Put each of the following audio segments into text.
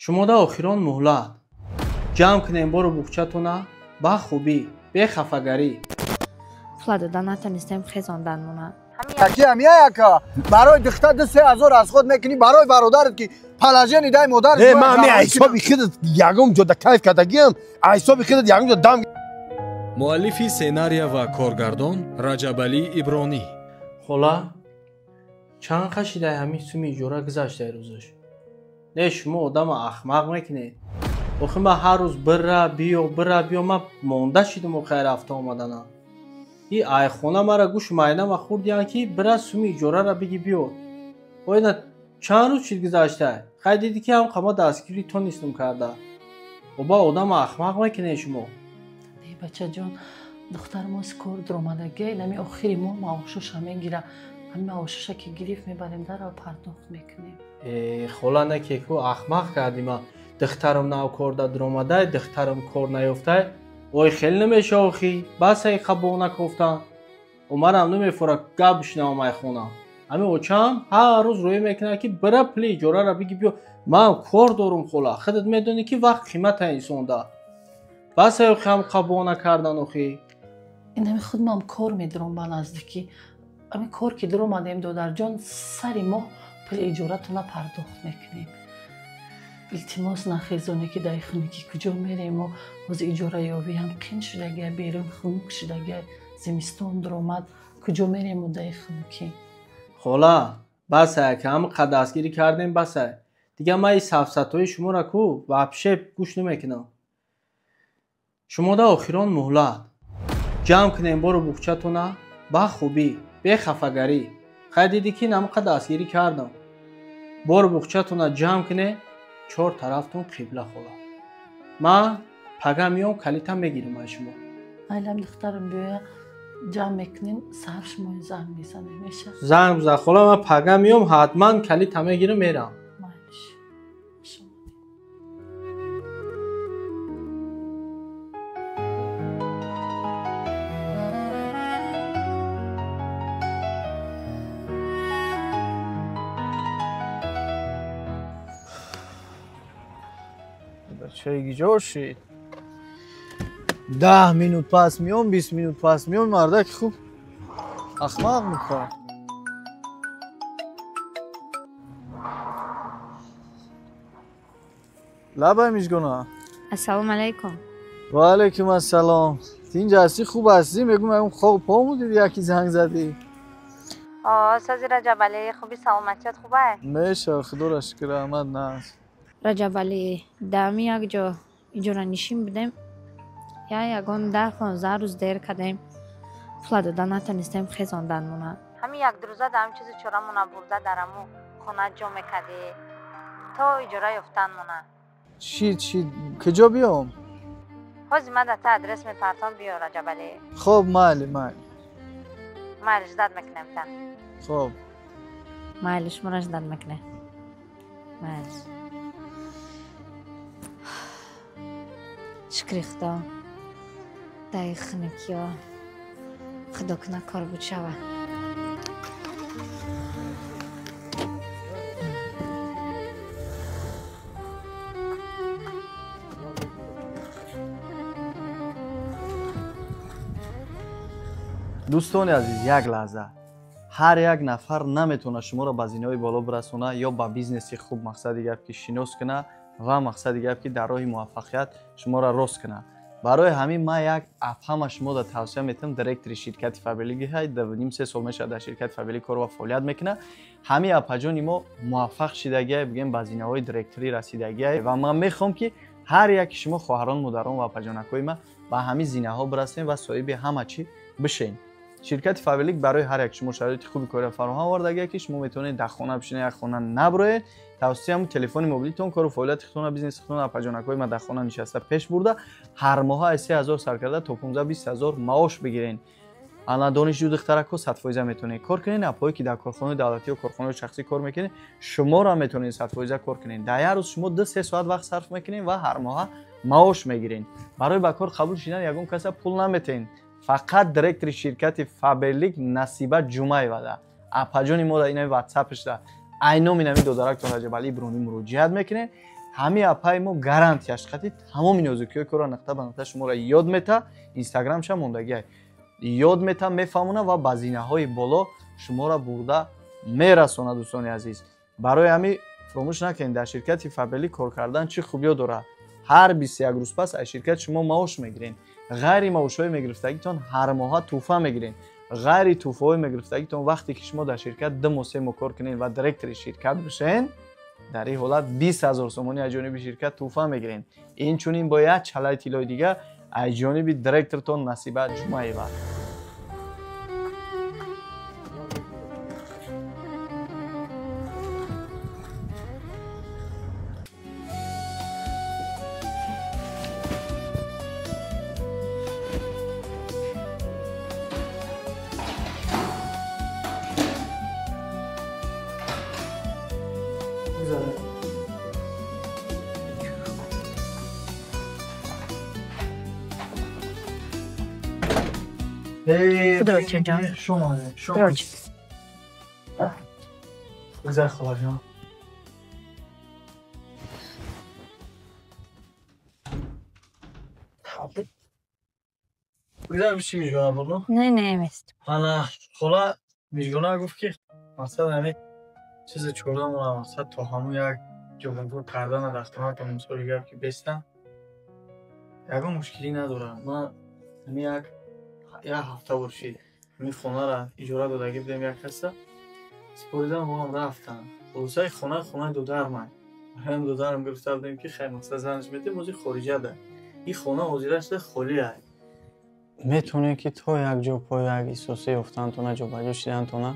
шумода охирон муҳлат ҷамъ кунем бору бухчатона ба хубӣ бехафагарӣ. Фула дода натонистем хезондан мона. яка барои духта 2000 аз худ мекунӣ барои бародарат ки палажени дай модар ман ҳисоби худат ягон ҷода кайф кардагиам ҳисоби худат ягон ҷода дам. муаллифи сценария ва коргардон Раҷабалӣ Ибронӣ. хола чанд қашидай ҳамин суми иҷора гузашта рӯзаш. Не шумо одама ахмақ мекунед. охи ман ҳар рӯз бира биё ман монда шидам охир рафта омадана. И айхона мара гӯш майнама хурдиян ки бира суми иҷораро биги биёр. ойна чанд рӯз чид гузашта? хай диди ки ҳам қама дастгири то нистум карда. оба одама ахмақ мекунед шумо. бачаҷон духтармоз кор дуромадагӣ нами охири моҳ маошуша мегира ҳамин маошуша ки гирифт мебарем даро пардохт мекунем. хола наке ку ахмақ кардима духтарам нав корда дуромадай духтарам кор наёфтай ой хеле намеша охи басаи қабона кофтан умарам намефора гап бишнавам айхона ҳамин очам ҳар рӯз рӯя мекунад ки бира пули иҷораро биги биё ман кор дорум хола худат медонӣ ки вақт қимата инсонда басаи охи ҳам қабона кардан охи инами худ мам кор медурам ба наздикӣ ҳамин кор ки дуромадем додарҷон сари моҳ пули иҷоратона пардохт мекунем. илтимос нахезоне ки дар хунукӣ куҷо мерем ӯ боз иҷораёвиам қин шудагия берун хунук шудагия зимистон дуромад куҷо мерем ӯ дар хунукӣ. хола басая ки ҳама қад дастгирӣ кардем басай дига ман ин сафсатҳои шуморо ку вапше гӯш намекунам. шумода охирон муҳлат ҷамъ кунем бору бухчатона ба хубӣ бехафагарӣ хай диди ки намқа дастгирӣ кардам бору бухчатона ҷамъ кунем чор тарафтон қибла хола ман пага миём калита мегирам аз шумо. айлам духтарам биёя ҷамъ мекунем сар шумо занг мезанем меша занг бизан хола ман пага миём ҳатман калита мегирам мерам. чайги ҷо шид 10 минут пас миём 20 минут пас миём мардаки хуб ахмақ мекунад. лабай мижгона ассалому алайкум. ва алайкум ассалом. тинҷа ҳастӣ хуб ҳастӣ мегӯям хоб помудид яки занг задӣ. сази Раҷабалӣ хуби саломатият хубае? меша худоро шукр аҳмад нааст. Раҷабалӣ дами як ҷо иҷоранишин будем я ягон 10-15 рӯз дер кардем пула дода натонистем хезондан мона. ҳамин як рӯза дар ҳам чизи чорамона бурда дар ҳаму хона ҷо мекардӣ то иҷора ёфтан мона. чӣ куҷо биём? ҳозир ман дар та адрес мепартом биё Раҷабалӣ. хоб майли майли ждат мекунем та. хоб майли шуморо ждат мекунем. майли шукри худо дай хунукиё худо куна кор буд шава. дӯстони азиз як лаҳза ҳар як нафар наметавонад шуморо ба зинои боло бирасона ё ба бизнеси хуб мақсади гап ки шинос куна ва мақсади гап ки дар роҳи муваффақият шуморо рост куна. барои ҳамин ман як афҳама шуморо тавсия метавам директори ширкати фабрилиги ҳай 2.5 сол мешавад дар ширкати фабрилиг кор ва фаъолият мекуна. ҳамин апаҷони мо муваффақ шидагиай бигем ба зинаҳои директорӣ расидагиай ва ман мехоҳам ки ҳар яки шумо хоҳарон модарон ва апаҷонакҳои ман ба ҳамин зинаҳо бирасем ва соҳиби ҳама чӣ бишем. ширкати фабрилиг барои ҳар як шумо шароити хуби кори фароҳам овардагиай ки шумо метавонед дар хона бишинед як хона наброед тавассути ҳамун телефони мобилитон кору фаъолияти худтона бизнеси худтона апаҷонакҳои ман дар хона нишаста пеш бурда ҳар моҳа аз 3000 сар карда то 15-20 000 маош бигирен. ана донишҷӯ духтаракҳо 100% метавонед кор кунед апое ки дар корхонаи давлатӣ ё корхонаи шахсӣ кор мекунед шуморо ҳам метавонед 100% кор кунед. дар як рӯз шумо 2-3 соат вақт сарф мекунед ва ҳар моҳа маош мегиред. барои ба кор қабул шудан ягон каса пул наметаҳед. фақат директори ширкати фабрилиг Насиба Ҷумаева да апаҷони мо дар инаи ватсапш да айном инами додарактор Раҷабалӣ Ибронӣ муроҷиат мекунед. ҳамаи апаи мо гарантияш хати тамоми нозукиҳои кора нақта ба нақта шуморо ёд мета. Инстаграмша мондагиай ёд мета, мефаҳмона ва ба зинаҳои боло шуморо бурда мерасона. дӯстони азиз, барои ҳамин фаромӯш накунед, дар ширкати Фабели кор кардан чӣ хубиё дорад. ҳар 21 рӯз пас аз ширкат шумо маош мегиред. ғайри маошҳои мегирифтагитон ҳар моҳа тӯҳфа мегиред. ғайри тӯҳфаҳои мегирифтагитон вақте ки шумо дар ширкат 2 моҳ 3 моҳ кор кунед ва директори ширкат бишен, дар ин ҳолат 20,000 сомонӣ аз ҷониби ширкат тӯҳфа мегиред. Инчунин бо як чалаи тиллои дигар аз ҷониби директортон насиба Ҷумаева. Кудочка ҷон. Кудоч. Бигзар холаҷон. Бигзар чӣ мижгона було? Не, немест. Ана хола мижгона гуфт ки масалан ҳами чизи чордамона мақсад то ҳамун як ҷобургур кардана дахтамака мисоли гап ки бестам ягон мушкилӣ надорам. Ман ҳами як ҳафта буршид ҳамин хонара иҷора додагӣ будем як каса сипоридам боам рафтам. хулосаи хонаи додарман. ҳам додарам гирифта будем ки хай мақсад занаш метем ози хориҷада. ин хона ҳозира шуда холӣ аст. метавонед ки то як ҷо по як эҳсоси ёфтанатона ҷобаҷо шидантона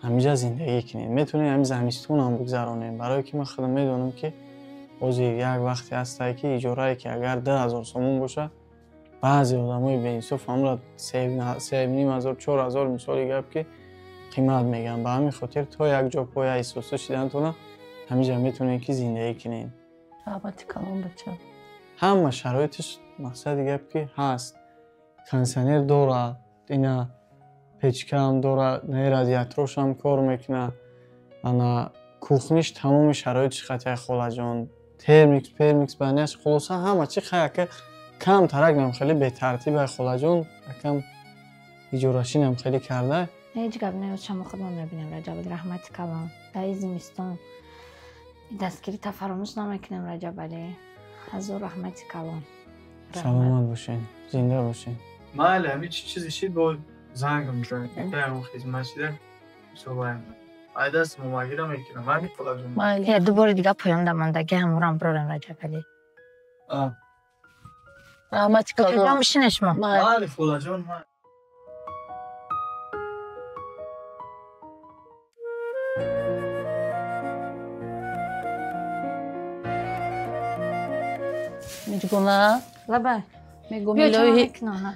ҳамиҷа зиндагӣ кунед. метавонед ҳамин замистонам бигзаронед, барое ки ман худам медонам ки ози як вақте ҳастае ки иҷорае ки агар 10,000 сомон боша баъзе одамои беинсоф ҳамра 3,500 4,000 мисоли гап ки қимат мегӯянд. ба ҳамин хотир то як ҷо по як эҳсосо шидантона ҳамиҷа метавонед ки зиндагӣ кунед. раҳмати калон бача. ҳама шароитиш мақсади гап ки ҳаст. кондитсионер дорад, ина печкаам дорад, не радиаторшам кор мекунад. ана кухниш тамоми шароитиш хатяй холаҷон. термикс баняш хулоса ҳама чи хаяка кам таракнам хеле бетартиба холаҷон, якам иҷорашинам хеле карда. ҳеҷ гап нест, шумо худмон мебинем Раҷабали, раҳмати калон. дар ин зимистон дастгирита фаромӯш намекунем Раҷабали. ҳазор раҳмати калон. саломат бошед, зинда бошед. майли ҳами чи чизи шид бо занг мезанед. ягон хизмат шида собаем. айдаст момагира мекунам. ҳами холаҷон. майли. ду бори дига поёнда мондаги ҳамурам брорем Раҷабали. раҳмати ҷон калон. бишине шумо. майли холаҷон. миҷгуна лаба мегӯ биё милои чамо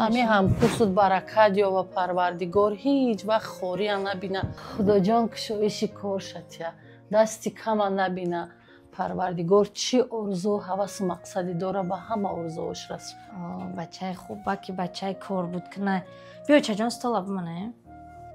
ҳамин ҳамкурсуд баракат ёва парвардигор ҳеҷ вақт хория набина. худоҷон кушоиши кор шатия дасти кама набина. парвардигор чӣ орзу ҳавасу мақсаде дора ба ҳама орзуош расо. бачаи хуб баки бачаи кор буд ки не. биё чаҷон стола бимонем.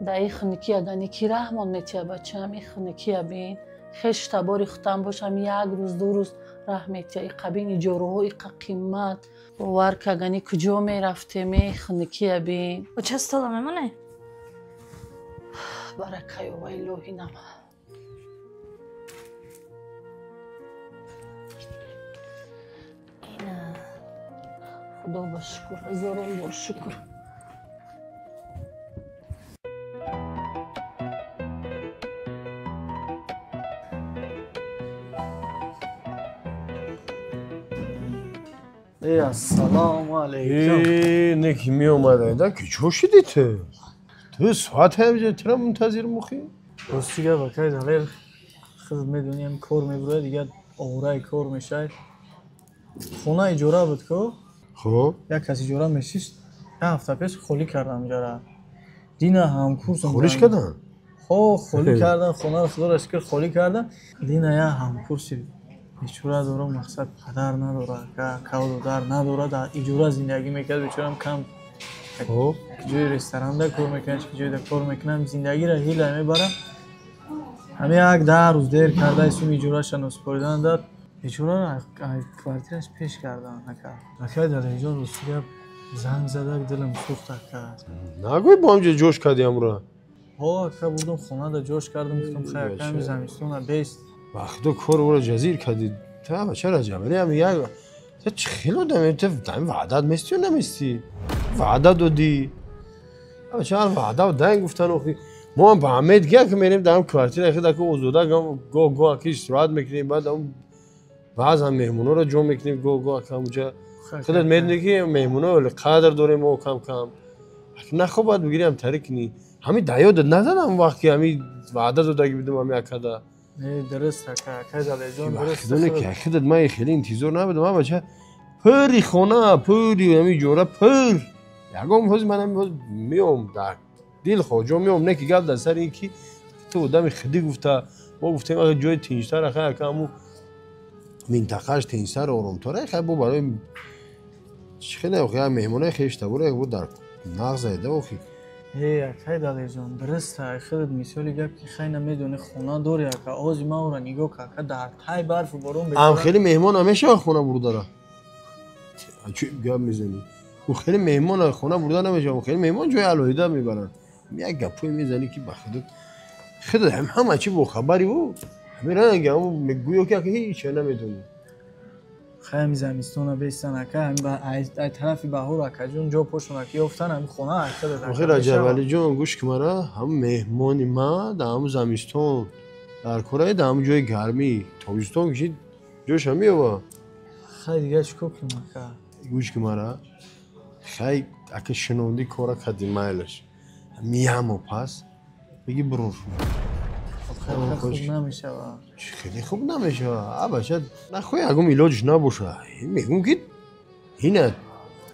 да ин хунукия даники раҳмон метия бачаам ин хунукия бин хеш табори хутам бошам як рӯз ду рӯз раҳ метия и қабин иҷораҳо иқа қимат бовар кагани куҷо мерафтем ин хунукия бин. ча стола мемоне? барака ёва илоҳӣ нама. худо ба шукр ҳазорон бор шукр. ассалому алайкум. не ки меомадай да ки чо шиди ту соат ҳамҷа чара мунтазир мухӣ? ростига бакай залер хизмат медонем кор мебурад дигар овораи кор мешай. хона иҷора буд ко? хоб як кас иҷора мешист. як ҳафта пеш холӣ кардам иҷора. дина ҳамкурсам холиш кардан? хо холӣ кардан, хонаро худоро шукр холӣ кардан. дина як ҳамкурси бечора дорам, мақсад падар надорад, кав додар надорад, дар иҷора зиндагӣ мекард. бечорам кам ҷои ресторанда кор мекунам, ҷойда кор мекунам, зиндагиро ҳила мебарам. همین یک 10 روز دیر کرده سوم ایجوراشون اسپردن داد ایجورا کواردیرش پیش کردن اکا در اینجا روسیه زنگ زده دلم سوخت کرد نگوی با همجا جوش کردی امرا ها اکا بودم خونه دا جوش کردم گفتم خیر کمی زمستون بیست وقتا کار او را جزیر کردی تو چرا جبری هم یک تو چه خیلی دمی تو وعدت میستی و نمیستی وعدت دادی چرا وعده و دنگ گفتن اخی ما هم به همه دیگه که میریم در هم کوارتیر اخی در که اوزوده گو اکیش استراحت میکنیم بعد هم بعض هم مهمونا رو جمع میکنیم گو اکا همونجا خودت میدونی که مهمونا ولی قدر داریم و کم کم نه خب باید بگیریم تریک نی همین دیاد ندادم وقتی همین وعده داده بیدم همین اکادا نه درست اکا جاله جون درست دونه که خودت من خیلی انتظار نبودم من بچه پری خونه پری همین جوره پر یکم روز منم میام در دل خواجم میام نه که گل در سر اینکه تو دم خدی گفته ما گفتیم اگه جای تینجتر اخه که همون منطقهش تینجتر آرامتره اخه با برای خیلی اخه مهمانه خیش تبوره بود در نغز ایده اخی اکای داده جون درسته خودت مثالی گفت که خیلی نمیدونه خونه داری اکا آزی ما او را نگاه که در تای برف و بارون بگیره خیلی مهمان همیشه خونه برده را چی گپ میزنی او خیلی مهمان خونه برده نمیشه خیلی مهمان جای علایده میبرن یک گپوی میزنی که بخدت خودت همه چی با خبری بود میرن اگه همون میگویو که هیچ نمیدونی خیلی زمستونه بیستن اکا همین طرفی بهور اکا جون جو پشتون اکی افتن همین خونه اکا داد آخه رجب علی جون گوش که مرا هم مهمانی ما در همون زمستون در کره در همون جای گرمی تابستون کشید جوش هم میابا خیلی دیگه چکو کنم اکا گوش که مرا خیلی اکا شنوندی کارا کدی مایلش میامو پس بگی برو خیلی خوب نمیشه خیلی خوب نمیشه بچه نخواه اگم ایلاجش نباشه میگم که اینه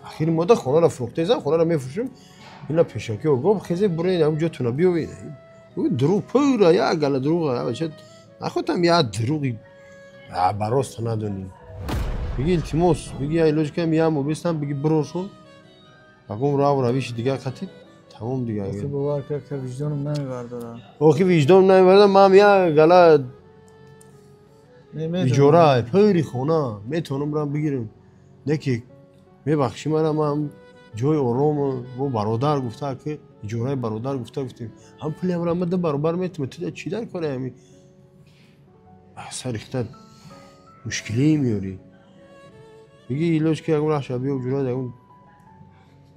اخیر ماده خونه را فروخته زن خونه را میفروشم اینا پیشاکی و گفت خیزه برای همون جا تونه بیاوید دروغ پوره یا گله دروغه بچه نخواهتم یا دروغی براست ندونی بگی التماس بگی یا ایلاج که میامو بیستم بگی بروشون اگم راه رویش دیگه خطید تمام دیگه آخی باور که وجدانم نمیبردارم آخی وجدانم نمیبردارم من یا گله ایجوره پیری خونه میتونم برم بگیرم نه که میبخشی مرا من جای آرام و برادر گفته که ایجوره برادر گفتیم هم پلی هم رمده برابر میتونم تو چی در کنه همی سریختن مشکلی میاری بگی ایلاج که اگه راه شبیه و جوره دیگه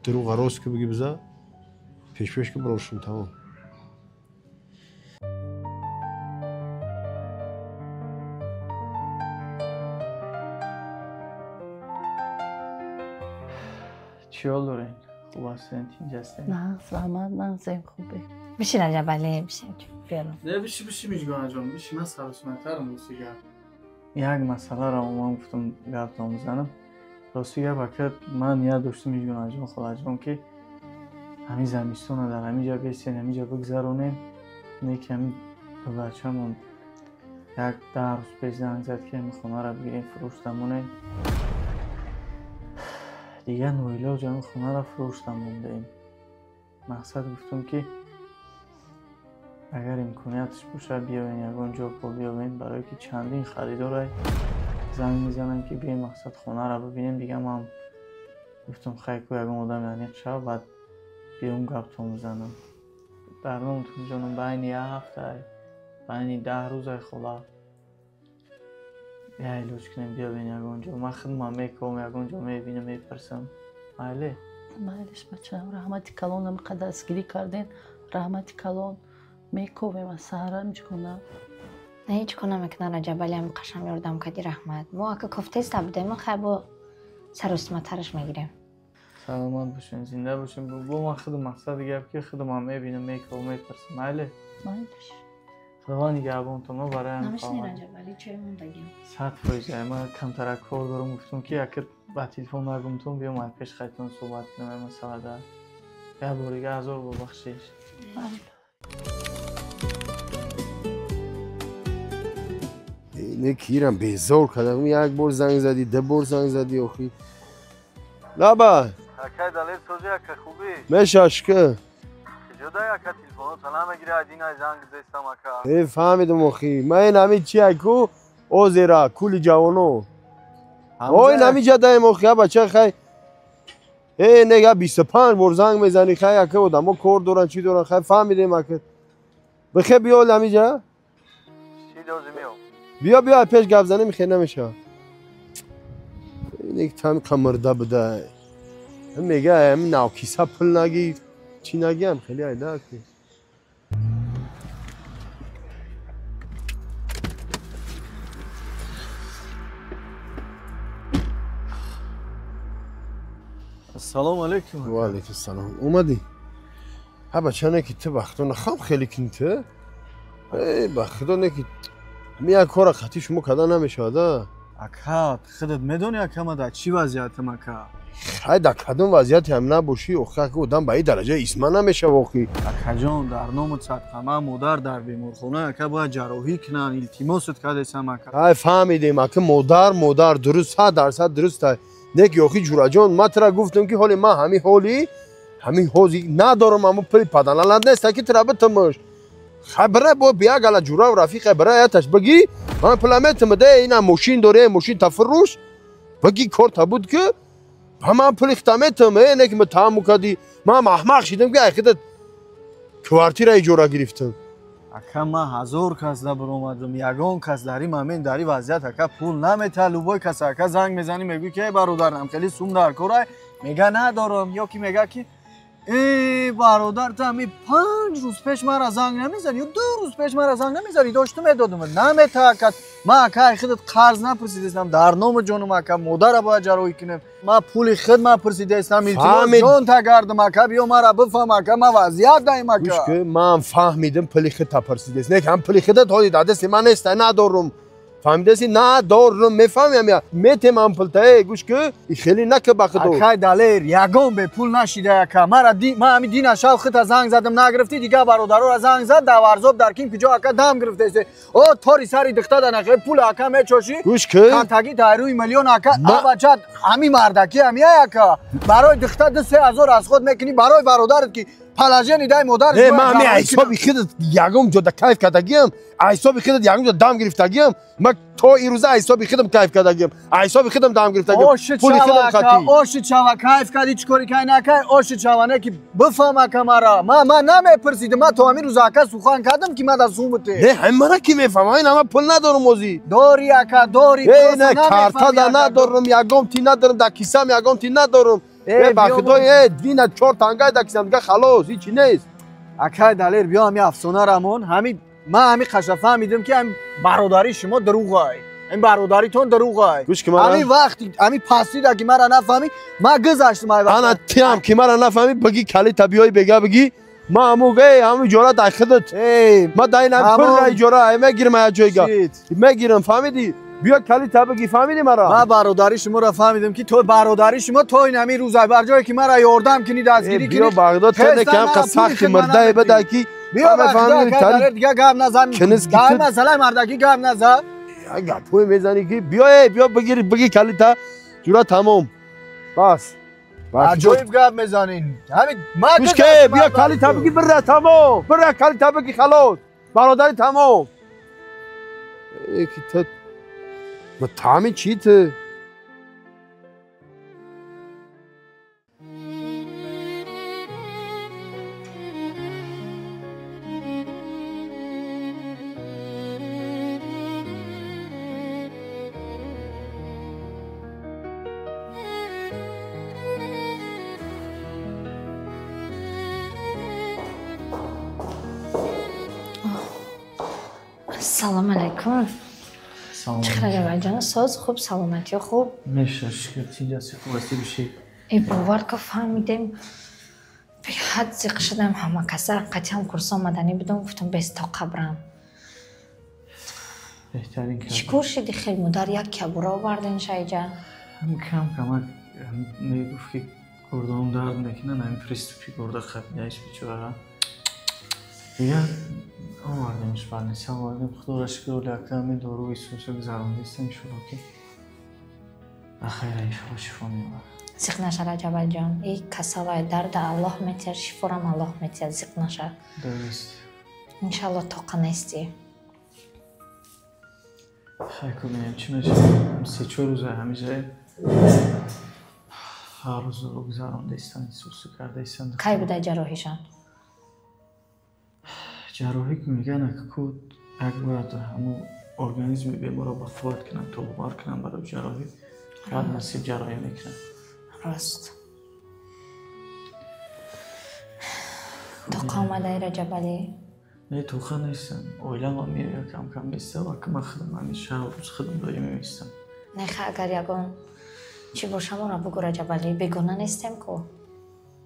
درو غراست که بگی بزا پیش که بروشون تمام چیال دارین؟ خوب هستین؟ اینجا هستین؟ نه زحمت نه زیم خوبه بشین رجب علی بشین بیارم نه بشی میشگانه جان بشی من سرسونترم روسیگر یک مسئله را من گفتم گفت میزنم روسیگر بکر من یاد داشتم میشگانه جان خدا جان که همین زمستون در همین جا بیستین همین جا بگذارونیم نه که همین دو بچه همون یک 10 روز پیش زنگ زد که همین خونه را بگیریم فروشتمونه دیگه نویلا جان خونه را فروشتمونده ایم مقصد گفتم که اگر امکانیتش باشه بیاین یکان جا پا بیاین برای که چندین خریدار زنگ میزنن که بیاین مقصد خونه را ببینیم دیگه من گفتم خیلی که یکان آدم یعنی شب بعد بیام گفت تو میزنم برنامه‌تون جانم بین یه هفته بین 10 روز خلا یه ایلوچ کنیم بیا بین یکان جا من خدمت میکنم یکان جا میبینم میپرسم مایله مایلش بچه‌م رحمتی کلان هم قد دستگیری کردین رحمتی کلان میکنم از سهرم کنم نه هیچ کنم اکنه رجب علی هم قشم یاردم کدی رحمت ما اکا کفته است بودیم خیلی با سر و ترش میگیریم سلامت باشین زنده باشین با من خود مقصد گفت که خود من میبینم میکنم میپرسم مایله مایلش خدا نگهبان تو ما برای هم نمیشنی رجب علی چه من بگیم 100% من کمتر کار دارم گفتم که اگر با تلفن نگمتون بیام از پیش خیلیتون صحبت کنم مسئله دار یه بار دیگه 1000 ببخشیش اینه کیرم بیزار کردم یک بار زنگ زدی 2 بار زنگ زدی آخی لابا اکای دلیل سوزی اکا خوبی میشه اشکه جدا یک تلفن سلام میگیره دینا زنگ دستم اکا ای فهمیدم اخی من همین چی اکو اوزرا کولی جوانو اوی نمی جدا مخیا بچه خی ای نگه 25 بار زنگ میزنی خی اکو آدمو کار دارن چی دارن خی فهمیدیم اکو بخیر بیا نمیجا چی لازمیه بیا پیش گپ زنه میخیر نمیشه این یک تام کمرده بده هم میگه هم ناکیسه پل نگیر چی نگیم خیلی ایده که السلام علیکم و علیکم السلام اومدی ها بچه نه که تو وقتا نخوام خیلی کنته ای بخدا نه که همین کار خطی شما کدا نمیشه ده اکا خودت میدونی اکا ما در چی وضعیتم اکا خیلی در کدوم وضعیتی هم نباشی اوخه که آدم به این درجه اسما نمیشه واقعی اکا جان در نام صدقمه مادر در بیمارخانه اکا باید جراحی کنن التماست کردم اکا های فهمیدیم اکا مادر درست 100% درسته نک یوخی جورا جان ما ترا گفتم که حالی ما همین حوزی ندارم اما پلی پدنالند نیست که ترا بتمش خبره با بیا گلا جورا و رفیق خبره ایتش بگی من پلمت مده اینا ماشین داره ماشین تفروش بگی کارت بود که همه پلی ختمتم اینه که متهم کردی ما احمق شدم که اخیرت کوارتیر اجاره گرفتم اکا ما 1000 کس در برآمدم یگان کس داریم همین داری وضعیت اکا پول نمیته لوبای کس اکا زنگ میزنی میگی که برادرم خیلی سوم در کاره میگه ندارم یا کی میگه که ای برادر تو همین 5 روز پیش مرا زنگ نمیزنی یا 2 روز پیش مرا زنگ نمیزنی داشتم میدادم نمیته اکا ما اکا خودت قرض نپرسیدم در نام جانم اکا مادر باید جراحی کنم ما پول خدمت پرسیدم التماس جان تا گردم اکا بیا مرا بفهم اکا ما وضعیت دایم اکا گوش که من فهمیدم پلی خد پرسیدم نه که هم پلی خدت هایی داده سی من است ندارم فهمیده سی ندارم میفهمم یا میتم هم پلته گوش که خیلی نکه بخدو اکا دلیر یگان به پول نشیده اکا ما همین دین شب خط زنگ زدم نگرفتی دیگه برادرو را زنگ زد داورزوب در کیم کجا اکا دم گرفته است او توری سری دخته دنخه پول اکا میچوشی گوش که کانتاگی دایروی میلیون اکا بچت همین مردکی همی اکا برای دخته 3000 از خود میکنی برای برادرت که پلاژن دای مادر نه من حساب خودت یگم جدا کیف کردگیم حساب خودت یگم جدا دم گرفتگیم ما تو این روزا حساب خودم کیف کردگیم حساب خودم دم گرفتگیم پول خودم خاطی اوش چاوا کیف کردی چکوری کای نکای اوش چاوانه کی بفهم کمارا ما نمیپرسیدم ما تو همین روزا کا سوخان کردم که ما در سومته نه همه کی میفهمه این همه پول ندارم موزی دوری اکا دوری نه کارتا ندارم یگم تی ندارم در کیسم یگم تی ندارم بخدای دینا 4 تانگای در کیسم دیگه خلاص هیچ نیست اکا دلیر بیا همین افسانه رامون همین ما همین خشفه فهمیدم که هم برادری شما دروغه این برادریتون دروغه گوش که مرا همین وقتی همین پسیده که مرا نفهمی ما گذاشتم انا تیم که مرا نفهمی بگی کلی طبیعی بگی ما هموگه همین جورا در خدت ما داینم پر جورا میگیرم جایگا میگیرم فهمیدی بیا کلی بگی فهمیدی مرا ما برادری شما را فهمیدم که تو برادری شما تو این همین روزا بر جایی که مرا یاردم کنی دستگیری کنی بیا بغداد تنه کم سخت مرده بده کی بیا بغداد دیگه گام نزن گام مثلا مردکی گام نزن گپوی میزنی که بیا بگی کلی جورا تمام بس عجایب گپ میزنین همین ما گوش که بیا کلی بگی بره تمام بره کلی بگی خلاص برادری تمام یکی تو ما تامی چیته سلام علیکم چخیره جان ساز خوب سلامتی خوب میشه شکر چیزی خوب است بشی ای باور که فهمیدم به حد زیق شدم همه کسا قطعی هم کورس مدنی بدم گفتم بیست تا قبرم بهترین کار چیکار شدی خیلی مدار یک کبورا آوردین شایجا هم کم میگفت که گردام درد میکنه نمی پریستوپی گرده خطنیش بیچاره دیگه آوردیمش برنیسی آوردیم خدا را شکر و لکه همین داروی سوسو گذراندیستیم شروع که بخیر شفا می‌برد. زیق نشه رجبل جان. این کسالای درد الله میتیر، شفارم الله میتیر. زیق نشه. درست. انشالله توقع نیستی. خیلی کنیم چی میشه؟ 3-4 روزه همیشه هر روز رو بگذارم دیستان سوسو کرده ایستان. کی بوده جراحیشان؟ جراحی که میگن که یک باید همون ارگانیزم بیمار رو بفوت کنن، طلبار کنن برای جراحی. بعد نصیب جراحی میکنن. راست. توقع آمده ای رجبلی؟ نه توقع نیستم. اویلم هم میره کم کم میسته و که من خودم همیشه هر روز خودم دایمی میستم. نه خیلی اگر یکون چی باشه ما را بگو رجبلی بگونه نیستیم که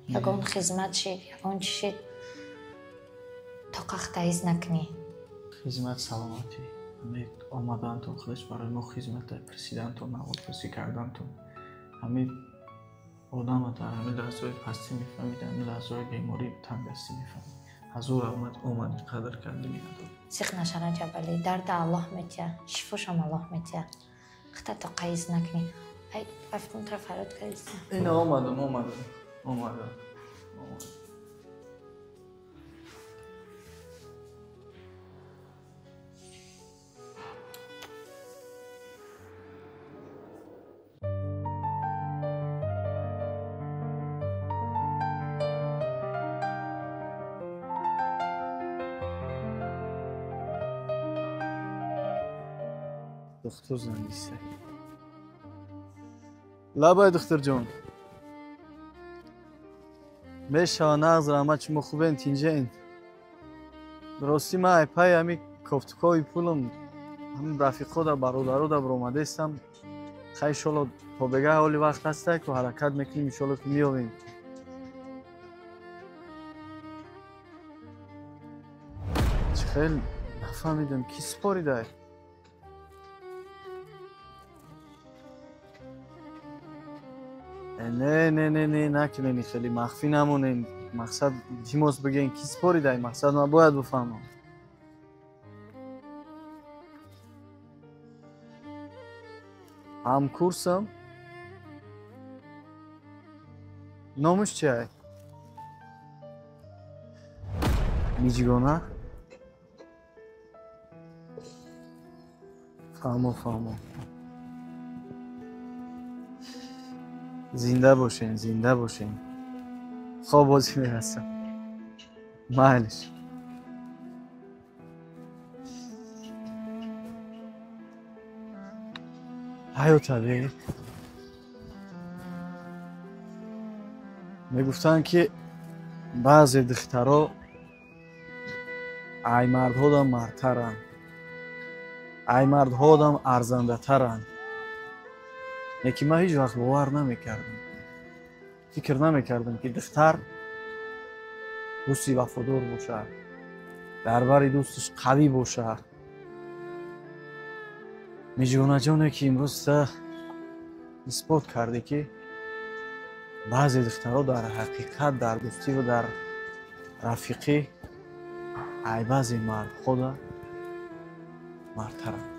یکون خدمت شید یکون چی شید توقع تایز نکنی. خدمت سلامتی. همه آمدن تو خودش برای ما خدمت پرسیدن تو نوال پرسی کردن تو همه آدم در همه لحظه های پستی میفهمید، همه لحظه های بیماری تنگستی میفهمید. حضور اومدی قدر کردی میادم. زیق نشه رجبلی درد الله میتیه، شفاشم الله میتیه. خطا توقعیز نکنی. ای افتون طرف فراد کردیسته. این آمدم. دکتر زنگیسته. لابای دکتر جون. میشه نغز رحمت شما خوبه این تینجه این. درستی من ایپای همی کفتکوی پولم هم رفیقو در برادرو در برامده استم. خیلی شلو تا بگه حالی وقت هسته که حرکت میکنیم شلو که میابیم. چه خیلی نفهمیدم کی سپاری داره. نه نکنین خیلی مخفی نمونین. مقصد دیموس بگین کی سپاری داری. مقصد من باید بفهمم. هم کورسم نامش چیه؟ میجگانه؟ فهمو زنده باشین خواب بازی میرسم معلش حیات علی میگفتن که بعضی دخترها ای مردها دم مردترن ای مردها دم ارزنده ترن. یکی من هیچ وقت باور نمیکردم. فکر نمیکردم که دختر دوستی وفادار باشه. دربار دوستش قوی باشه. میجونه جونه که امروز تا اثبات کرده که بعضی دخترها در حقیقت در دوستی و در رفیقی ای بعضی مرد خود مردترن.